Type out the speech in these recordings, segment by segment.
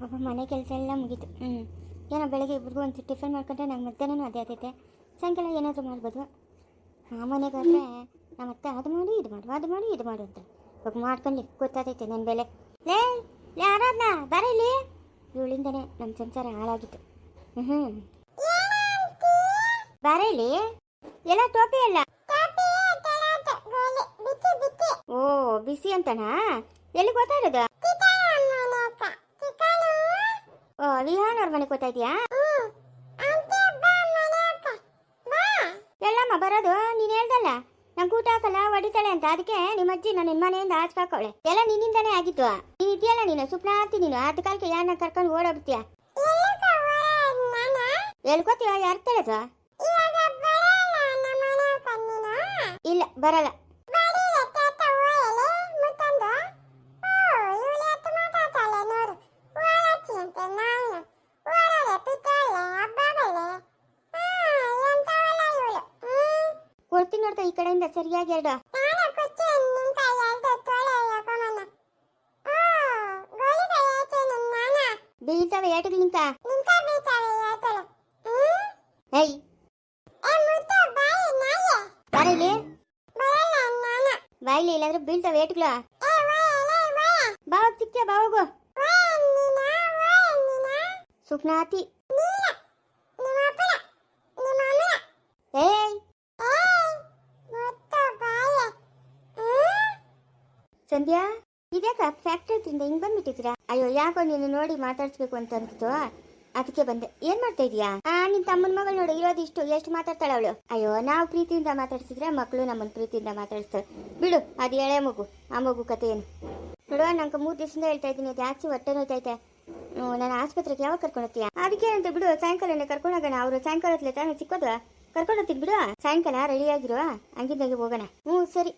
ಅಪ್ಪ ಮನೆ ಕೆಲಸ ಎಲ್ಲ ಮುಗೀತು. ಏನೋ ಬೆಳಗ್ಗೆ ಇಬ್ರಿಗೂ ಒಂದು ಟಿಫನ್ ಮಾಡ್ಕೊಂಡ್ರೆ ನಂಗೆ ಮಧ್ಯಾಹ್ನನೂ ಅದೇ ಆತೈತೆ. ಸಾಯಂಕಾಲ ಏನಾದರೂ ಮಾಡ್ಬೋದು. ಆ ಮನೆಗಾದರೆ ನಮ್ಮ ಅತ್ತೆ ಅದು ಮಾಡಿ ಇದು ಮಾಡು ಅದು ಮಾಡಿ ಇದು ಮಾಡು ಅಂತ ಇವಾಗ ಮಾಡ್ಕೊಂಡು ಗೊತ್ತಾತೈತೆ ನನ್ನ ಬೆಲೆ. ಲೇ ಯಾರಾದ್ನ ಬರೀಲಿ, ಇವಳಿಂದನೇ ನಮ್ಮ ಸಂಸಾರ ಹಾಳಾಗಿತ್ತು. ಬರೀಲಿ ಎಲ್ಲ ಟೋಪಿ ಅಲ್ಲ. ಓ ಬಿಸಿ ಅಂತನಾ? ಎಲ್ಲಿ ಗೊತ್ತಾಯಿರೋದು? ಓ ವಿಹಾನ್ ಅವ್ರ ಮನೆಗೆ ಗೊತ್ತಾ ಇದೆಯಾ? ಎಲ್ಲಮ್ಮ ಬರೋದು? ನೀನು ಹೇಳ್ದಲ್ಲ ನಂಗೆ ಊಟ ಹಾಕಲ್ಲ ಹೊಡಿತಾಳೆ ಅಂತ, ಅದಕ್ಕೆ ನಿಮ್ಮ ಅಜ್ಜಿ ನನ್ನ ಮನೆಯಿಂದ ಹಾಚ್ಕಾಕವಳೆ. ಎಲ್ಲ ನಿನ್ನಿಂದಾನೇ ಆಗಿತ್ತು. ನೀನು ಇದೆಯಲ್ಲ ನೀನು ಸುಪ್ನಾತಿ, ನೀನು ಅದ ಕಾಲಕ್ಕೆ ಯಾರನ್ನ ಕರ್ಕೊಂಡು ಓಡಾಡ್ತೀಯ. ಹೇಳ್ಕೊತೀಯ? ಯಾರು ತಿಳಿದು? ಇಲ್ಲ ಬರಲ್ಲ. ಕೊಡ್ತೀನಿ ನೋಡ್ತಾ ಈ ಕಡೆಯಿಂದ ಸರಿಯಾಗಿ ಎರಡು. ಬೀಳ್ತಾವೆ ಏಟು ನಿಂತ. ಏಯ್ ಬಾರಿಲಿ ಬಾಯಿಲಿ ಇಲ್ಲಾಂದ್ರೆ ಬೀಳ್ತಾವೆ ಏಟುಗಳು. ಬಾವಾಗ ಸಿಕ್ತ ಬಾವಾಗು ಸುಪ್ನಾತಿ. ಏಯ್ ಸಂಧ್ಯಾ ಇದ್ಯಾಕ ಫ್ಯಾಕ್ಟ್ರಿ ಹತ್ರಿಂದ ಹಿಂಗ್ ಬಂದ್ಬಿಟ್ಟಿದ್ದೀರಾ? ಅಯ್ಯೋ ಯಾಕೋ ನೀನು ನೋಡಿ ಮಾತಾಡ್ಸ್ಬೇಕು ಅಂತ ಅನ್ಸ್ತು, ಅದಕ್ಕೆ ಬಂದೆ. ಏನ್ ಮಾಡ್ತಾ ಇದೀಯಾ? ನಿನ್ ತಮ್ಮನ ಮಗಳು ನೋಡಿ ಇರೋದು ಇಷ್ಟು, ಎಷ್ಟು ಮಾತಾಡ್ತಾಳೆ ಅವಳು. ಅಯ್ಯೋ ನಾವು ಪ್ರೀತಿಯಿಂದ ಮಾತಾಡ್ಸಿದ್ರೆ ಮಕ್ಕಳು ನಮ್ಮನ್ನ ಪ್ರೀತಿಯಿಂದ ಮಾತಾಡಿಸ್ತಾರೆ. ಬಿಡು, ಅದು ಎಳೆ ಮಗು, ಆ ಮಗು ಕತೆ ಏನು ನೋಡುವ. ನಂಗೆ 3 ದಿವಸದಿಂದ ಹೇಳ್ತಾ ಇದ್ದೀನಿ ಜಾಸ್ತಿ ಹೊಟ್ಟೆ ನೋಯ್ತೈತೆ. ನಾನು ಆಸ್ಪತ್ರೆಗೆ ಯಾವಾಗ ಕರ್ಕೊಂಡು ಹೋಗ್ತೀಯಾ? ಅದಕ್ಕೆ ಅಂತ ಬಿಡು, ಸಾಯಂಕಾಲನೇ ಕರ್ಕೊಂಡು ಹೋಗೋಣ. ಅವರು ಸಾಯಂಕಾಲ ಹೊತ್ತಲೆ ತಾನು ಸಿಕ್ಕೋದು, ಕರ್ಕೊಂಡು ಹೋಗ್ತೀನಿ ಬಿಡು. ಸಾಯಂಕಾಲ ರೆಡಿ ಆಗಿರುವ, ಹಂಗಿದ್ದಾಗೆ ಹೋಗೋಣ. ಸರಿ.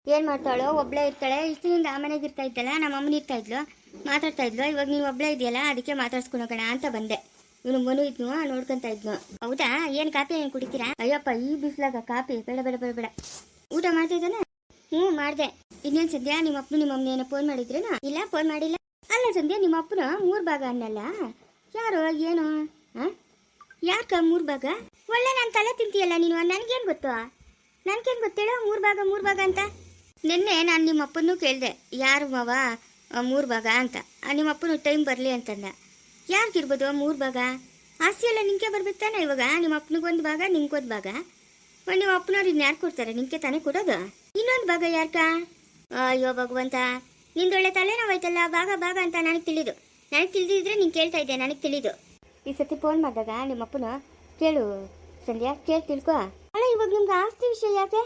ಏನು ಮಾಡ್ತಾಳೋ, ಒಬ್ಳೇ ಇರ್ತಾಳೆ. ಇಷ್ಟು ದಿನ ಆ ಮನೆಗೆ ಇರ್ತಾ ಇದ್ದಲ್ಲ, ನಮ್ಮ ಅಮ್ಮನ ಇರ್ತಾ ಇದ್ಲು, ಮಾತಾಡ್ತಾ ಇದ್ಲು. ಇವಾಗ ನೀನು ಒಬ್ಳೇ ಇದೆಯಲ್ಲ, ಅದಕ್ಕೆ ಮಾತಾಡ್ಸ್ಕೊಂಡು ಹೋಗೋಣ ಅಂತ ಬಂದೆ. ಇವನು ಮನು ಇದ್ನು ನೋಡ್ಕೊಂತ ಇದ್ನು. ಹೌದಾ? ಏನು ಕಾಫಿ ಏನು ಕುಡಿತೀರಾ? ಅಯ್ಯಪ್ಪ ಈ ಬಿಸಿಲಾಗ ಕಾಫಿ ಬೇಡ ಬೇಡ ಬೇಡ ಬೇಡ. ಊಟ ಮಾಡ್ತಿದ್ದಾನೆ? ಮಾಡಿದೆ. ಇನ್ನೇನು ಸಂಧ್ಯಾ, ನಿಮ್ಮ ಅಪ್ಪನು ನಿಮ್ಮ ಅಮ್ಮನ ಏನೋ ಫೋನ್ ಮಾಡಿದ್ರೇನಾ? ಇಲ್ಲ ಫೋನ್ ಮಾಡಿಲ್ಲ. ಅಲ್ಲ ಸಂಧ್ಯಾ, ನಿಮ್ಮ ಅಪ್ಪನ 3 ಭಾಗ ಅನ್ನಲ್ಲ ಯಾರು? ಏನು ಯಾಕ 3 ಭಾಗ? ಒಳ್ಳೆ ನಾನು ತಲೆ ತಿಂತೀಯಲ್ಲ ನೀನು. ನನಗೇನು ಗೊತ್ತು? ನನ್ಗೇನು ಗೊತ್ತೇಳು 3 ಭಾಗ ಅಂತ? ನಿನ್ನೆ ನಾನು ನಿಮ್ಮ ಅಪ್ಪನೂ ಕೇಳಿದೆ, ಯಾರು ಮಾವ 3 ಭಾಗ ಅಂತ. ನಿಮ್ಮ ಅಪ್ಪನ ಟೈಮ್ ಬರಲಿ ಅಂತಂದ. ಯಾರಿಗಿರ್ಬೋದು 3 ಭಾಗ? ಆಸ್ತಿ ಎಲ್ಲ ನಿಂಗೆ ಬರ್ಬೇಕು ತಾನೆ. ಇವಾಗ ನಿಮ್ಮ ಅಪ್ಪನಿಗೊಂದು ಭಾಗ, ನಿಂಗೊಂದು ಭಾಗ. ನಿಮ್ಮ ಅಪ್ಪನವ್ರು ಇನ್ನು ಯಾರು ಕೊಡ್ತಾರೆ? ನಿಂಗೆ ತಾನೇ ಕೊಡೋದು. ಇನ್ನೊಂದು ಭಾಗ ಯಾರ್ಕ? ಅಯ್ಯೋ ಭಗವಂತ, ನಿಂದೊಳ್ಳೆ ತಲೆನೋವಾಯ್ತಲ್ಲ. ಭಾಗ ಭಾಗ ಅಂತ ನನಗೆ ತಿಳಿದು. ನನಗೆ ತಿಳಿದಿದ್ರೆ ನೀನು ಕೇಳ್ತಾ ಇದ್ದೆ, ನನಗೆ ತಿಳಿದು. ಈ ಸತಿ ಫೋನ್ ಮಾಡಿದಾಗ ನಿಮ್ಮಪ್ಪನ ಕೇಳು ಸಂಧ್ಯಾ, ಕೇಳಿ ತಿಳ್ಕೊ. ಅಲ್ಲ ಇವಾಗ ನಿಮ್ಗೆ ಆಸ್ತಿ ವಿಷಯ ಯಾಕೆ?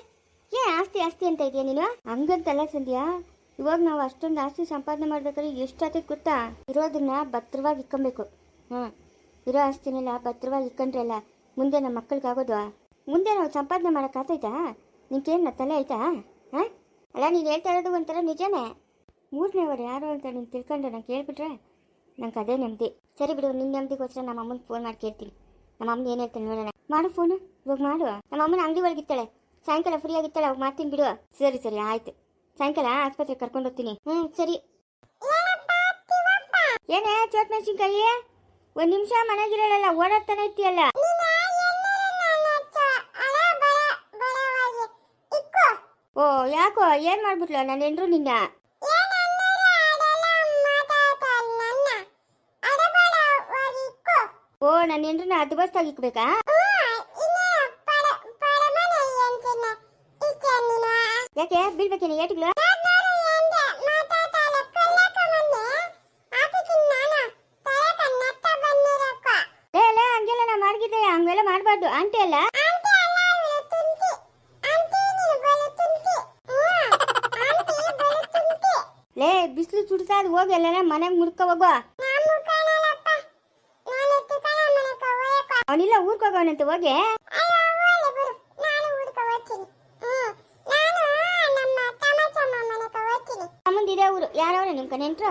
ಆಸ್ತಿ ಅಂತ ಇದೆಯಾ ನೀನು? ಹಂಗಂತಲ್ಲ ಸಂಧ್ಯಾ, ಇವಾಗ ನಾವು ಅಷ್ಟೊಂದು ಆಸ್ತಿ ಸಂಪಾದನೆ ಮಾಡ್ಬೇಕಾದ್ರೆ ಎಷ್ಟು ಆತೈತೆ ಗೊತ್ತಾ? ಇರೋದನ್ನ ಭದ್ರವಾಗಿ ಇಕ್ಕೊಬೇಕು. ಇರೋ ಆಸ್ತಿನೆಲ್ಲ ಭದ್ರವಾಗಿ ಇಕ್ಕೊಂಡ್ರಲ್ಲ, ಮುಂದೆ ನಮ್ಮ ಮಕ್ಕಳಿಗಾಗೋದು. ಮುಂದೆ ನಾವು ಸಂಪಾದನೆ ಮಾಡೋಕ್ಕಾಗ್ತೈತಾ? ನಿನ್ಗೇನು ತಲೆ ಆಯ್ತಾ? ಅಲ್ಲ ನೀನು ಹೇಳ್ತಾ ಇರೋದು ಒಂಥರ ನಿಜನೇ. 3ನೇವರು ಯಾರು ಅಂತ ನೀನು ತಿಳ್ಕೊಂಡ್ರೆ ನಾನು ಕೇಳ್ಬಿಟ್ರೆ ನಂಗೆ ಅದೇ ನೆಮ್ಮದಿ. ಸರಿ ಬಿಡು, ನಿನ್ನ ನೆಮ್ಮದಿಗೋಸ್ಕರ ನಮ್ಮ ಅಮ್ಮನ ಫೋನ್ ಮಾಡಿ ಕೇಳ್ತೀನಿ. ನಮ್ಮ ಅಮ್ಮನ ಏನು ಹೇಳ್ತಾನೆ ನೋಡೋಣ. ಮಾಡು ಫೋನು, ಇವಾಗ ಮಾಡು. ನಮ್ಮ ಅಮ್ಮನ ಅಂಗಡಿ ಒಳಗಿರ್ತಾಳೆ, ಸಾಯಂಕಾಲ ಫ್ರೀ ಆಗಿರ್ತಾಳೆ, ಅವಾಗ ಮಾಡ್ತೀನಿ ಬಿಡು. ಸರಿ ಆಯ್ತು, ಸಾಯಂಕಾಲ ಆಸ್ಪತ್ರೆಗೆ ಕರ್ಕೊಂಡು ಹೋಗ್ತೀನಿ. ಸರಿ. ಏನೇ ಚೋಟ್ ಮೆಣಸಿನ್ಕಾಯಿ? 1 ನಿಮಿಷ ಮನೆಗಿರಲ್ಲ, ಓಡಾಡ್ತಾನೆ ಇರ್ತೀಯಲ್ಲ. ಓ ಯಾಕೋ ಏನ್ ಮಾಡ್ಬಿಟ್ಲ ನನ್ನ ಹೆಂಡ್ರು ನಿನ್ನ? ಓ ನನ್ನ ಹೆಂಡ್ರನ್ನ ಅದ್ಬಸ್ತಾಗಿ ಇಕ್ಬೇಕಾ? ಯಾಕೆ ಬೀಳ್ಬೇಕೇನೆ ಏಟಿಗ್ಲು? ಹಂಗೆಲ್ಲ ನಾ ಮಾಡ್ಗಿದ್ದೆ, ಹಂಗೆಲ್ಲ ಮಾಡ್ಬಾರ್ದು ಆಂಟಿ ಅಲ್ಲ. ಲೇ ಬಿಸಿಲು ಸುಡ್ತಾ ಅದು, ಹೋಗಿ ಎಲ್ಲ ಮನೆಗೆ ಮುಡ್ಕೊ ಹೋಗುವ. ಅವನಿಲ್ಲ ಊರ್ಗೆ ಹೋಗೋಣಂತೆ, ಹೋಗಿ. ಅಮ್ಮಂದಿದೆ ಊರು. ಯಾರವ್ರೆ ನಿಮ್ ನೆಂಟ್ರು?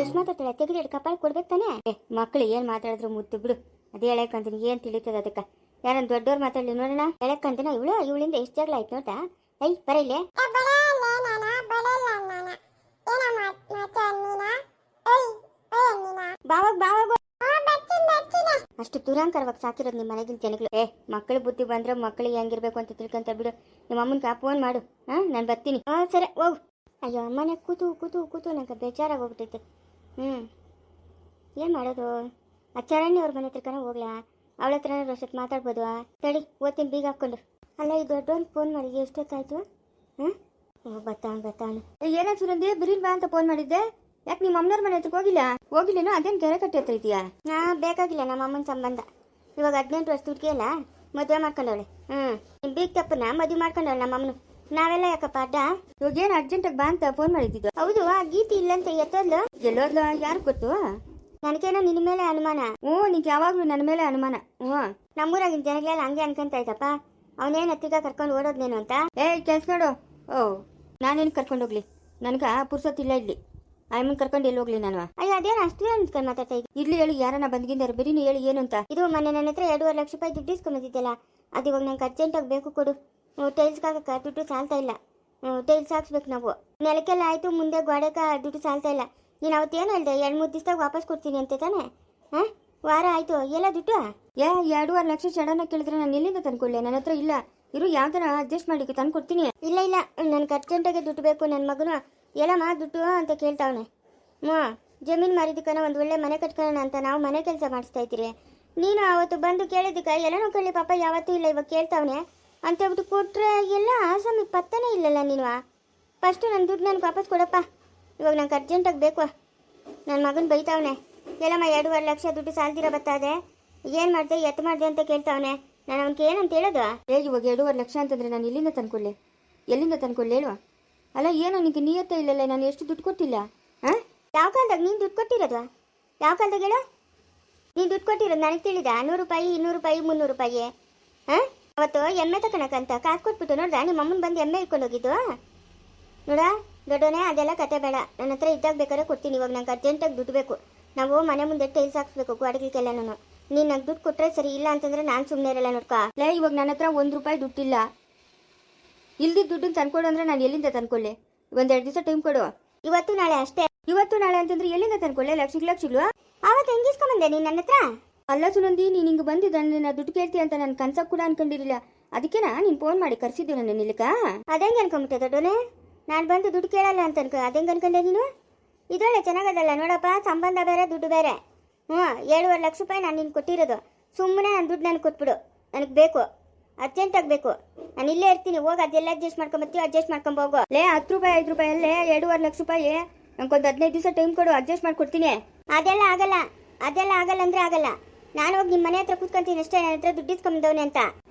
ಎಷ್ಟು ಮಾತಾಡ್ತಾಳೆ ತೆಗೆದಿಟ್ಟು ಕಪಾಳ ಕೊಡ್ಬೇಕು ತಾನೆ. ಮಕ್ಕಳು ಏನು ಮಾತಾಡಿದ್ರು ಮುದ್ದು ಬಿಡು. ಅದೇ ಹೇಳಕ್ಕಂತೀನಿ, ಏನು ತಿಳಿತದ ಅದಕ್ಕೆ. ಯಾರನ್ನ ದೊಡ್ಡವ್ರು ಮಾತಾಡಲಿ ನೋಡೋಣ. ಹೇಳಕ್ಕಂತೀನ ಇವಳಿಂದ ಎಷ್ಟು ಜಗಳ ಆಯ್ತು ನೋಡ್ತಾ. ಐ ಬರ ಇಲ್ಲೇ. ಬಾವಾಗ ಅಷ್ಟು ದುರಾಂಕರವಾಗಿ ಸಾಕಿರೋದು ನಿಮ್ಮ ಮನೆಗಿನ ಜನಗಳು. ಮಕ್ಕಳು ಬುದ್ಧಿ ಬಂದ್ರೆ ಮಕ್ಕಳಿಗೆ ಹೆಂಗಿರ್ಬೇಕು ಅಂತ ತಿಳ್ಕೊಂತ ಬಿಡು. ನಿಮ್ಮ ಅಮ್ಮನ್ಗೆ ಫೋನ್ ಮಾಡು. ನಾನು ಬರ್ತೀನಿ. ಸರಿ ಹೋಗು. ಅಯ್ಯೋ ಅಮ್ಮನೆ ಕೂತು ನಂಗೆ ಬೇಜಾರಾಗಿ ಹೋಗ್ಬಿಟ್ಟೈತೆ. ಏನು ಮಾಡೋದು? ಅಚ್ಚಾರಣ್ಯ ಅವ್ರ ಮನೆ ಹತ್ರಕನ ಹೋಗ್ಲಾ? ಅವಳ ಹತ್ರ ರೊಸತ್ ಮಾತಾಡ್ಬೋದು. ತಡಿ ಓದ್ತೀನಿ ಬೀಗ ಹಾಕ್ಕೊಂಡು. ಅಲ್ಲ ಈ ದೊಡ್ಡವನ್ ಫೋನ್ ಮಾಡಿ ಎಷ್ಟೊತ್ತಾಯ್ತು? ಬತ್ತಾಣ ಏನ ಸುರಂದಿ ಬಿರಿಲ್ ಬಾ ಅಂತ ಫೋನ್ ಮಾಡಿದ್ದೆ. ಯಾಕೆ ನಿಮ್ಮ ಅಮ್ಮನವ್ರ ಮನೆ ಹತ್ರಕ್ಕೆ ಹೋಗಿಲ್ಲೇನೋ? ಅದೇನು ಕೆರೆ ಕಟ್ಟಿ ಹತ್ರ ಇದೆಯಾ? ಬೇಕಾಗಿಲ್ಲ ನಮ್ಮ ಅಮ್ಮನ ಸಂಬಂಧ. ಇವಾಗ 18 ವರ್ಷ ದುಡ್ಗೆ ಅಲ್ಲ, ಮದುವೆ ಮಾಡ್ಕೊಂಡವಳೆ. ನಿಮ್ ಬೀಗ್ ತಪ್ಪನ ಮದುವೆ ಮಾಡ್ಕೊಂಡವಳೆ ನಮ್ಮ ಅಮ್ಮನು. ನಾವೆಲ್ಲ ಯಾಕಪ್ಪ ಅಡ್ಡ? ಇವಾಗ ಏನು ಅರ್ಜೆಂಟಾಗಿ ಬಾ ಅಂತ ಫೋನ್ ಮಾಡಿದ್ದು. ಹೌದು, ಆ ಗೀತಿ ಇಲ್ಲಂತ ಎತ್ತೋದ್ಲು. ಎಲ್ಲೋದ್ಲು? ಯಾರು ಗೊತ್ತು? ನನಗೇನೋ ನಿನ್ನ ಮೇಲೆ ಅನುಮಾನ. ನಿಂಗೆ ಯಾವಾಗ್ಲೂ ನನ್ನ ಮೇಲೆ ಅನುಮಾನ. ನಮ್ಮೂರಾಗಿನ ಜನಗಳೆಲ್ಲ ಹಂಗೆ ಅನ್ಕೊಂತ ಇದ್ದಪ್ಪ. ಅವನೇನು ಹತ್ತಿಗ ಕರ್ಕೊಂಡು ಓಡೋದ್ನೇನು ಅಂತ. ಕೆಲ್ಸ ನೋಡು. ನಾನೇನು ಕರ್ಕೊಂಡು ಹೋಗ್ಲಿ? ನನ್ಗ ಪುರ್ಸೊತ್ತಿಲ್ಲ ಇಲ್ಲಿ. ಅಮ್ಮನ್ ಕರ್ಕೊಂಡು ಎಲ್ಲಿ ಹೋಗ್ಲಿ ನಾನು? ಅಯ್ಯೋ ಅದೇನು ಅಷ್ಟು ಅನ್ಸ್ಕೊಂಡು ಮಾತಾಡ್ತಾ ಇದ್ದೆ. ಇರ್ಲಿ ಹೇಳಿ, ಯಾರನ್ನ ಬಂದ್ಗಿಂದಾರೆ ಬರೀ ಹೇಳಿ ಏನು ಅಂತ. ಇದು ಮೊನ್ನೆ ನನ್ನ ಹತ್ರ 2.5 ಲಕ್ಷ ರೂಪಾಯಿ ದುಡ್ಡು ಇಸ್ಕೊಂಬಂದಿದ್ದಲ್ಲ, ಅದು ಇವಾಗ ನಂಗೆ ಅರ್ಜೆಂಟಾಗಿ ಬೇಕು, ಕೊಡು. ಟೈಲ್ಸ್ಗಾಗಕ್ಕೆ ದುಡ್ಡು ಸಾಲ್ತಾ ಇಲ್ಲ. ಟೈಲ್ಸ್ ಹಾಕ್ಸ್ಬೇಕು ನಾವು. ನೆಲಕ್ಕೆಲ್ಲ ಆಯಿತು, ಮುಂದೆ ಗೋಡೆಗೆ ದುಡ್ಡು ಸಾಲ್ತಾ ಇಲ್ಲ. ನೀನು ಅವತ್ತೇನು ಹೇಳಿದೆ? 2-3 ದಿವಸದಾಗ ವಾಪಸ್ ಕೊಡ್ತೀನಿ ಅಂತ ತಾನೆ? ವಾರ ಆಯಿತು, ಎಲ್ಲ ದುಡ್ಡು? 2.5 ಲಕ್ಷ ಸಡನ್ನ ಕೇಳಿದ್ರೆ ನಾನು ಎಲ್ಲಿಂದ ತಂದ್ಕೊಳ್ಳೆ? ನನ್ನ ಹತ್ರ ಇಲ್ಲ. ಇರು, ಯಾವ ಥರ ಅಡ್ಜಸ್ಟ್ ಮಾಡಿ ತಂದು ಕೊಡ್ತೀನಿ. ಇಲ್ಲ ನನಗೆ ಅರ್ಜೆಂಟಾಗೆ ದುಡ್ಡು ಬೇಕು. ನನ್ನ ಮಗನು ಎಲ್ಲಮ್ಮ ದುಡ್ಡು ಅಂತ ಕೇಳ್ತಾವನೆ. ಜಮೀನು ಮಾರಿದಕ್ಕನ ಒಂದು ಒಳ್ಳೆ ಮನೆ ಕಟ್ಕೊಳ್ಳೋಣ ಅಂತ ನಾವು ಮನೆ ಕೆಲಸ ಮಾಡಿಸ್ತಾ ಇದ್ದೀರಿ. ನೀನು ಅವತ್ತು ಬಂದು ಕೇಳಿದ್ದಕ್ಕೆ ಎಲ್ಲನೂ ಕಳ್ಳಿ ಪಾಪ ಯಾವತ್ತೂ ಇಲ್ಲ, ಇವಾಗ ಕೇಳ್ತಾವನೆ ಅಂತ ಹೇಳ್ಬಿಟ್ಟು ಕೊಟ್ಟರೆ ಎಲ್ಲ ಆಸಾಮಿ ಪತ್ತನೇ ಇಲ್ಲಲ್ಲ ನೀನು. ಫಸ್ಟು ನನ್ನ ದುಡ್ಡು ನನಗೆ ವಾಪಸ್ ಕೊಡಪ್ಪ. ಇವಾಗ ನಂಗೆ ಅರ್ಜೆಂಟಾಗಿ ಬೇಕು. ನನ್ನ ಮಗನ ಬೈತಾವನೆ. ಎಲ್ಲಮ್ಮ 2.5 ಲಕ್ಷ ದುಡ್ಡು ಸಾಲ್ದಿರ ಬತ್ತಾದೆ, ಏನು ಮಾಡಿದೆ ಎತ್ತು ಮಾಡಿದೆ ಅಂತ ಕೇಳ್ತಾವನೆ. ನಾನು ಅವನಿಗೆ ಏನಂತ ಹೇಳೋದು? ಇವಾಗ 2.5 ಲಕ್ಷ ಅಂತಂದರೆ ನಾನು ಎಲ್ಲಿಂದ ತಂದ್ಕೊಳ್ಳಿ ಹೇಳುವ? ಅಲ್ಲ, ಏನೋ ನಿನಗೆ ನಿಯತ್ತೇ ಇಲ್ಲಲ್ಲ. ನಾನು ಎಷ್ಟು ದುಡ್ಡು ಕೊಟ್ಟಿಲ್ಲ. ಯಾವ ಕಾಲದಾಗ ನೀನು ದುಡ್ಡು ಕೊಟ್ಟಿರೋದು? ಯಾವ ಕಾಲದಾಗ ಹೇಳು? ನೀನು ದುಡ್ಡು ಕೊಟ್ಟಿರೋದು ನನಗೆ ತಿಳಿದ? 100 ರೂಪಾಯಿ, 200 ರೂಪಾಯಿ, 300 ರೂಪಾಯಿ. ಅವತ್ತು ಎಮ್ಮೆ ತಗೊಳಕಂತ ಕಾಸು ಕೊಟ್ಬಿಟ್ಟು ನೋಡ್ದ ನಿಮ್ಮ ಅಮ್ಮನ ಬಂದು ಎಮ್ಮೆ ಇಟ್ಕೊಂಡು ಹೋಗಿದ್ದು ನೋಡ. ದೊಡ್ಡವನೇ ಅದೆಲ್ಲ ಕತೆ ಬೇಡ. ನನ್ನ ಹತ್ರ ಇದ್ದಾಗ ಬೇಕಾದ್ರೆ ಕೊಡ್ತೀನಿ. ಇವಾಗ ನಂಗೆ ಅರ್ಜೆಂಟಾಗಿ ದುಡ್ಡು ಬೇಕು. ನಾವು ಮನೆ ಮುಂದೆ ಟೈಲ್ಸ್ ಹಾಕ್ಸ್ಬೇಕು ಗೋಡೆಗಳಿಗೆಲ್ಲ. ನೀನು ನಂಗೆ ದುಡ್ಡು ಕೊಟ್ಟರೆ ಸರಿ, ಇಲ್ಲ ಅಂತಂದ್ರೆ ನಾನು ಸುಮ್ಮನೆ ಇರಲ್ಲ ನೋಡ್ಕೊ. ಇವಾಗ ನನ್ನ ಹತ್ರ 1 ರೂಪಾಯಿ ದುಡ್ಡಿಲ್ಲ. ಇಲ್ದಿದ್ದ ದುಡ್ಡನ್ನು ತಂದ್ಕೊಡು ಅಂದ್ರೆ ನಾನು ಎಲ್ಲಿಂದ ತಂದ್ಕೊಳ್ಳಿ? 1-2 ದಿವಸ ಟೈಮ್ ಕೊಡು. ಇವತ್ತು ನಾಳೆ ಅಷ್ಟೇ. ಇವತ್ತು ನಾಳೆ ಅಂತಂದ್ರೆ ಎಲ್ಲಿಂದ ತಂದ್ಕೊಳ್ಳೆ? ಲಕ್ಷಗಳು ಆವತ್ತು ಹೆಂಗಿಸ್ಕೊಂಬಂದೆ ನೀನು ನನ್ನ ಹತ್ರ? ಅಲ್ಲ ಸುನಂದಿ, ನೀನು ಹಿಂಗೆ ಬಂದಿದ್ದ ನನ್ನ ದುಡ್ಡು ಕೇಳ್ತೀಯ ಅಂತ ನಾನು ಕನ್ಸಾಗ ಕೂಡ ಅನ್ಕೊಂಡಿರಲಿಲ್ಲ. ಅದಕ್ಕೆನಾ ನೀನು ಫೋನ್ ಮಾಡಿ ಕರ್ಸಿದ್ದು ನನ್ನ ನಿಲ್ಕ. ಅದಂಗೆ ಅನ್ಕೊಂಬಿಟ್ಟೆ ದೊಡ್ಡೋನೆ? ನಾನು ಬಂದು ದುಡ್ಡು ಕೇಳಲ್ಲ ಅಂತ ಅದಂಗೆ ಅನ್ಕೊಂಡೆ ನೀನು? ಇದೊಳ್ಳೆ ಚೆನ್ನಾಗದಲ್ಲ ನೋಡಪ್ಪ, ಸಂಬಂಧ ಬೇರೆ ದುಡ್ಡು ಬೇರೆ. 7.5 ಲಕ್ಷ ರೂಪಾಯಿ ನಾನು ನಿನ್ಗೆ ಕೊಟ್ಟಿರೋದು. ಸುಮ್ಮನೆ ನನ್ನ ದುಡ್ಡು ನನಗೆ ಕೊಟ್ಬಿಡು. ನನಗೆ ಬೇಕು, ಅರ್ಜೆಂಟಾಗಿ ಬೇಕು. ನಾನು ಇಲ್ಲೇ ಇರ್ತೀನಿ. ಹೋಗಿ ಅದೆಲ್ಲ ಅಡ್ಜಸ್ಟ್ ಮಾಡ್ಕೊಂಬತ್ತೀವಿ, ಅಡ್ಜಸ್ಟ್ ಮಾಡ್ಕೊಂಬೋಗು. 10 ರೂಪಾಯಿ 5 ರೂಪಾಯಿ ಅಲ್ಲೇ 2.5 ಲಕ್ಷ ರೂಪಾಯಿ. ನಂಗೊಂದು 15 ದಿವಸ ಟೈಮ್ ಕೊಡು, ಅಡ್ಜಸ್ಟ್ ಮಾಡ್ಕೊಡ್ತೀನಿ. ಅದೆಲ್ಲ ಆಗಲ್ಲ ಅಂದ್ರೆ ಆಗಲ್ಲ. ನಾನು ಹೋಗಿ ನಿಮ್ಮ ಮನೆ ಹತ್ರ ಕೂತ್ಕೊಂತೀನಿ ಅಷ್ಟೇ. ನನ್ನ ಹತ್ರ ದುಡ್ಡು ಇಸ್ಕೊಂಬಂದವನೆ ಅಂತ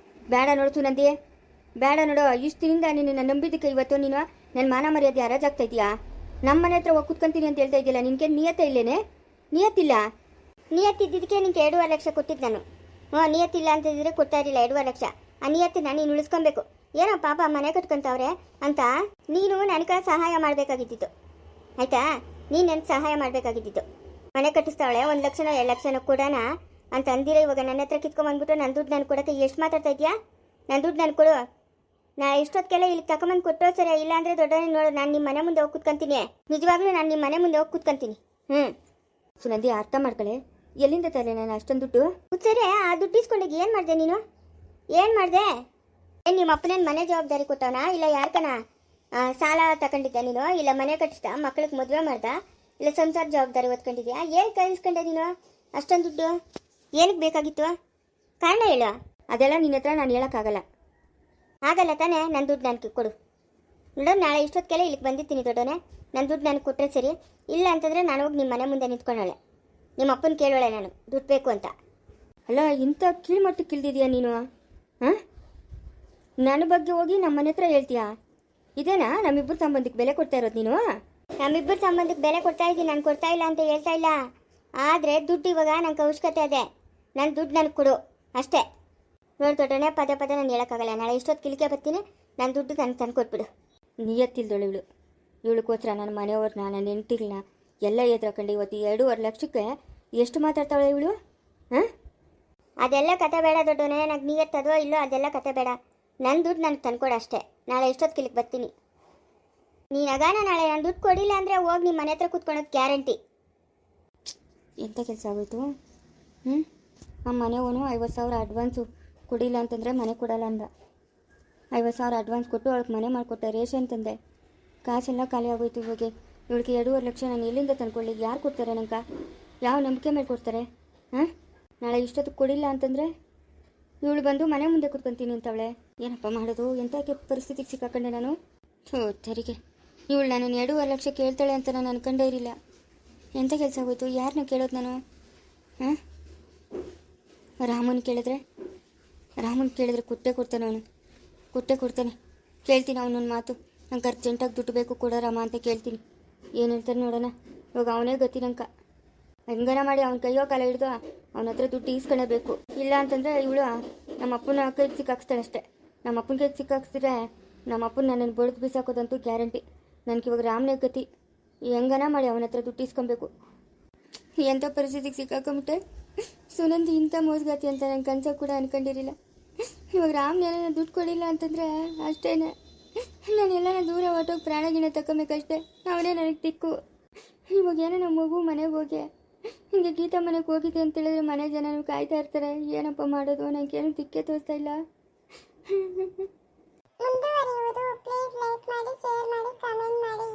ಬೇಡ ನೋಡು ಸುನಂದಿ, ಬೇಡ ನೋಡು. ಇಷ್ಟು ದಿನದಿಂದ ನಿನ್ನ ನಂಬಿದ್ದಕ್ಕೆ ಇವತ್ತು ನೀನು ನನ್ನ ಮಾನ ಮರ್ಯಾದೆ ಹರಾಜಾಗ್ತಾ ಇದೆಯಾ? ನಮ್ಮ ಮನೆ ಹತ್ರ ಹೋಗಿ ಕೂತ್ಕೊಂತೀನಿ ಅಂತ ಹೇಳ್ತಾ ಇದೆಯಲ್ಲ. ನಿನಗೆ ನಿಯತ್ತ ಇಲ್ಲೇನೆ? ನಿಯತ್ತಿಲ್ಲ. ನಿಯತ್ತಿದ್ದಕ್ಕೆ ನಿನಗೆ 2.5 ಲಕ್ಷ ಕೊಟ್ಟಿದ್ದು ನಾನು. ನಿಯತ್ತಿಲ್ಲ ಅಂತಿದ್ರೆ ಕೊಡ್ತಾ ಇರಲಿಲ್ಲ 2.5 ಲಕ್ಷ. ಆ ನಿಯತ್ತನ್ನ ನೀನು ಉಳಿಸ್ಕೊಬೇಕು. ಏನೋ ಪಾಪ ಮನೆ ಕಟ್ಕೊಂತವ್ರೆ ಅಂತ ನೀನು ನನಗೆ ಸಹಾಯ ಮಾಡಬೇಕಾಗಿದ್ದಿತ್ತು, ಆಯ್ತಾ? ನೀನು ನನಗೆ ಸಹಾಯ ಮಾಡಬೇಕಾಗಿದ್ದಿತ್ತು. ಮನೆ ಕಟ್ಟಿಸ್ತಾವಳೆ, 1 ಲಕ್ಷನೋ 2 ಲಕ್ಷನೋ ಕೊಡೋಣ ಅಂತ ಅಂದಿರ. ಇವಾಗ ನನ್ನ ಹತ್ರ ಕಿತ್ಕೊಂಡ್ಬಂದ್ಬಿಟ್ಟು ನನ್ನ ದುಡ್ಡು ನಾನು ಕೊಡೋಕ್ಕೆ ಎಷ್ಟು ಮಾತಾಡ್ತಾ ಇದೆಯಾ? ನನ್ನ ದುಡ್ಡು ನಾನು ಕೊಡು. ನಾ ಇಷ್ಟೊತ್ತಿಗೆಲ್ಲ ಇಲ್ಲಿ ತಗೊಂಬಂದು ಕೊಟ್ಟೋ ಸರಿ, ಇಲ್ಲ ಅಂದರೆ ದೊಡ್ಡವನೇ ನೋಡು. ನಾನು ನಿಮ್ಮ ಮನೆ ಮುಂದೆ ಹೋಗಿ ಕೂತ್ಕೊಂತೀನಿ. ನಿಜವಾಗ್ಲೂ ನಾನು ನಿಮ್ಮ ಮನೆ ಮುಂದೆ ಹೋಗಿ ಕೂತ್ಕೊಂತೀನಿ. ಸುನಂದಿ, ಅರ್ಥ ಮಾಡ್ಕೊಳ್ಳಿ. ಎಲ್ಲಿಂದ ತರಲೆ ನಾನು ಅಷ್ಟೊಂದು ದುಡ್ಡು? ಸರಿ, ಆ ದುಡ್ಡು ಇಸ್ಕೊಂಡಾಗ ಏನು ಮಾಡಿದೆ ನೀನು? ಏನು ಮಾಡಿದೆ? ನಿಮ್ಮ ಅಪ್ಪನೇನು ಮನೆ ಜವಾಬ್ದಾರಿ ಕೊಟ್ಟವನಾ? ಇಲ್ಲ ಯಾರ್ಕನ ಸಾಲ ತಗೊಂಡಿದ್ದ ನೀನು? ಇಲ್ಲ ಮನೆ ಕಟ್ಟಿಸ್ದ, ಮಕ್ಳಿಗೆ ಮದುವೆ ಮಾಡ್ದ, ಇಲ್ಲ ಸಂಸಾರ ಜವಾಬ್ದಾರಿ ಓದ್ಕೊಂಡಿದ್ಯಾ? ಏನು ಕಳಿಸ್ಕೊಂಡೆ ನೀನು ಅಷ್ಟೊಂದು ದುಡ್ಡು? ಏನಕ್ಕೆ ಬೇಕಾಗಿತ್ತು? ಕಾರಣ ಹೇಳು. ಅದೆಲ್ಲ ನಿನ್ನ ಹತ್ರ ನಾನು ಹೇಳೋಕ್ಕಾಗಲ್ಲ. ಆಗಲ್ಲ ತಾನೇ? ನನ್ನ ದುಡ್ಡು ನನಗೆ ಕೊಡು. ನೋಡು, ನಾಳೆ ಇಷ್ಟೊತ್ತಿಗೆಲ್ಲ ಇಲ್ಲಿಗೆ ಬಂದಿರ್ತೀನಿ ದೊಡ್ಡವನೇ. ನನ್ನ ದುಡ್ಡು ನನಗೆ ಕೊಟ್ಟರೆ ಸರಿ, ಇಲ್ಲ ಅಂತಂದರೆ ನಾನು ಹೋಗಿ ನಿಮ್ಮ ಮನೆ ಮುಂದೆ ನಿಂತ್ಕೊಳ್ಳೋಳೆ. ನಿಮ್ಮ ಅಪ್ಪನ ಕೇಳೋಳೆ ನಾನು ದುಡ್ಡು ಬೇಕು ಅಂತ. ಅಲ್ಲ, ಇಂಥ ಕೀಳ್ಮಟ್ಟಕ್ಕೆ ಇಳ್ದಿದ್ಯಾ ನೀನು? ನನ್ನ ಬಗ್ಗೆ ಹೋಗಿ ನಮ್ಮ ಮನೆ ಹತ್ರ ಹೇಳ್ತೀಯಾ? ಇದೇನಾ ನಮ್ಮಿಬ್ಬರು ಸಂಬಂಧಕ್ಕೆ ಬೆಲೆ ಕೊಡ್ತಾ ಇರೋದು ನೀನು? ನಮ್ಮಿಬ್ಬರು ಸಂಬಂಧಕ್ಕೆ ಬೆಲೆ ಕೊಡ್ತಾ ಇದ್ದೀನಿ, ನಾನು ಕೊಡ್ತಾ ಇಲ್ಲ ಅಂತ ಹೇಳ್ತಾ ಇಲ್ಲ. ಆದರೆ ದುಡ್ಡು ಇವಾಗ ನಂಗೆ ಅವಶ್ಯಕತೆ ಇದೆ. ನನ್ನ ದುಡ್ಡು ನನಗೆ ಕೊಡು ಅಷ್ಟೇ. ನೋಡಿ ದೊಡ್ಡನೆ, ಪದೇ ನಾನು ಹೇಳೋಕ್ಕಾಗಲ್ಲ. ನಾಳೆ ಇಷ್ಟೊತ್ತು ಕಿಲಿಕೆ ಬರ್ತೀನಿ. ನನ್ನ ದುಡ್ಡು ನನಗೆ ತಂದು ಕೊಟ್ಬಿಡು. ನಿಯತ್ತಿಲ್ದಳು ಇವಳು. ಇವಳಿಗೋಸ್ಕರ ನನ್ನ ಮನೆಯವ್ರನ್ನ, ನನ್ನ ಹೆಂಡ್ತಿಗಳನ್ನ ಎಲ್ಲ ಎದ್ರಕಂಡು ಇವತ್ತು 2.5 ಲಕ್ಷಕ್ಕೆ ಎಷ್ಟು ಮಾತಾಡ್ತಾಳೆ ಇವಳು? ಹಾಂ, ಅದೆಲ್ಲ ಕತೆ ಬೇಡ ದೊಡ್ಡವನೇ. ನನಗೆ ನೀಯತ್ತದೋ ಇಲ್ಲೋ ಅದೆಲ್ಲ ಕತೆ ಬೇಡ. ನನ್ನ ದುಡ್ಡು ನನಗೆ ತಂದ್ಕೊಡು ಅಷ್ಟೇ. ನಾಳೆ ಎಷ್ಟೊತ್ತಿಗೆ ಇಲ್ಲಿಗೆ ಬರ್ತೀನಿ. ನೀನು ಅಗಾನ ನಾಳೆ ನಾನು ದುಡ್ಡು ಕೊಡಿಲ್ಲ ಅಂದರೆ ಹೋಗಿ ನಿಮ್ಮ ಮನೆ ಹತ್ರ ಕೂತ್ಕೊಳೋದು ಗ್ಯಾರಂಟಿ. ಎಂಥ ಕೆಲಸ ಆಗೋಯ್ತು? ನಮ್ಮ ಮನೆಯವನು 50,000 ಅಡ್ವಾನ್ಸು ಕೊಡಿಲ್ಲ ಅಂತಂದರೆ ಮನೆ ಕೊಡಲ್ಲ ಅಂದ. 50,000 ಅಡ್ವಾನ್ಸ್ ಕೊಟ್ಟು ಅವಳಿಗೆ ಮನೆ ಮಾಡಿಕೊಟ್ಟೆ, ರೇಷನ್ ತಂದೆ. ಕಾಸೆಲ್ಲ ಖಾಲಿ ಆಗೋಯ್ತು. ಇವಾಗ ಇವಳಿಗೆ 2.5 ಲಕ್ಷ ನಾನು ಎಲ್ಲಿಂದ ತಂದ್ಕೊಳ್ಳಿ? ಯಾರು ಕೊಡ್ತಾರೆ ನಂಗೆ? ಯಾವ ನಂಬಿಕೆ ಮೇಲೆ ಕೊಡ್ತಾರೆ? ಹಾಂ, ನಾಳೆ ಇಷ್ಟೊತ್ತಿಗೆ ಕೊಡಿಲ್ಲ ಅಂತಂದರೆ ಇವಳು ಬಂದು ಮನೆ ಮುಂದೆ ಕೂತ್ಕೊಂತೀನಿ ಅಂತವಳೆ. ಏನಪ್ಪ ಮಾಡೋದು? ಎಂಥ ಪರಿಸ್ಥಿತಿಗೆ ಸಿಕ್ಕಾಕೊಂಡೆ ನಾನು. ತೆರಿಗೆ ಇವಳು ನಾನು 2.5 ಲಕ್ಷ ಕೇಳ್ತಾಳೆ ಅಂತ ನಾನು ಅನ್ಕೊಂಡೇ ಇರಲಿಲ್ಲ. ಎಂಥ ಕೆಲಸ ಆಗೋಯ್ತು? ಯಾರನ್ನ ಕೇಳೋದು ನಾನು? ಹಾಂ, ರಾಮನ್ ಕೇಳಿದ್ರೆ ಕೊಟ್ಟೆ ಕೊಡ್ತಾನೆ ಅವನು. ಕೊಡ್ತಾನೆ. ಕೇಳ್ತೀನಿ ಅವನೊಂದು ಮಾತು. ನಂಗೆ ಅರ್ಜೆಂಟಾಗಿ ದುಡ್ಡು ಬೇಕು ಕೊಡೋರಮ್ಮ ಅಂತ ಕೇಳ್ತೀನಿ. ಏನು ಹೇಳ್ತಾರೆ ನೋಡೋಣ. ಇವಾಗ ಅವನೇ ಗತಿ ನಂಗೆ. ಹೆಂಗನ ಮಾಡಿ ಅವ್ನ ಕೈಯೋ ಕಾಲ ಹಿಡ್ದು ಅವನ ಹತ್ರ ದುಡ್ಡು ಈಸ್ಕೊಳ್ಳೇಬೇಕು. ಇಲ್ಲ ಅಂತಂದರೆ ಇವಳು ನಮ್ಮ ಅಪ್ಪನ ಕೈಗೆ ಸಿಕ್ಕಾಕ್ಸ್ತಾಳೆ ಅಷ್ಟೇ. ನಮ್ಮ ಅಪ್ಪನ ಕೈಗೆ ಸಿಕ್ಕಾಕ್ಸಿದ್ರೆ ನಮ್ಮ ಅಪ್ಪನ ನನ್ನನ್ನು ಬಡ್ದು ಬೀಸಾಕೋದಂತೂ ಗ್ಯಾರಂಟಿ. ನನಗೆ ಇವಾಗ ರಾಮನೇ ಗತಿ. ಹೆಂಗನ ಮಾಡಿ ಅವನ ಹತ್ರ ದುಡ್ಡು ಈಸ್ಕೊಬೇಕು. ಎಂಥ ಪರಿಸ್ಥಿತಿಗೆ ಸಿಕ್ಕಾಕೊಂಬಿಟ್ಟೆ. ಸುನಂದಿ ಇಂಥ ಮೋಸಗಾತಿ ಅಂತ ನನ್ನ ಕನ್ಸಾಗ ಕೂಡ ಅನ್ಕೊಂಡಿರಲಿಲ್ಲ. ಇವಾಗ ರಾಮ್ನೆಲ್ಲ ದುಡ್ಡು ಕೊಡಿಲ್ಲ ಅಂತಂದರೆ ಅಷ್ಟೇ, ನಾನೆಲ್ಲ ದೂರ ಹೊಟ್ಟೋಗಿ ಪ್ರಾಣಗಿಣ ತಗೊಬೇಕಷ್ಟೇ. ಅವನೇ ನನಗೆ ದಿಕ್ಕು. ಇವಾಗ ಏನೋ ನಮ್ಮ ಮಗು ಮನೆಗೆ ಹೋಗಿ ಹಿಂಗೆ ಗೀತಾ ಮನೆಗೆ ಹೋಗಿದೆ ಅಂತೇಳಿದ್ರೆ ಮನೆ ಜನನು ಕಾಯ್ತಾ ಇರ್ತಾರೆ. ಏನಪ್ಪ ಮಾಡೋದು? ನನಗೇನು ದಿಕ್ಕೇ ತೋರಿಸ್ತಾ ಇಲ್ಲ. ಮುಂದುವರಿಯುವುದು. ಪ್ಲೀಸ್ ಲೈಕ್ ಮಾಡಿ, ಶೇರ್ ಮಾಡಿ, ಕಮೆಂಟ್ ಮಾಡಿ.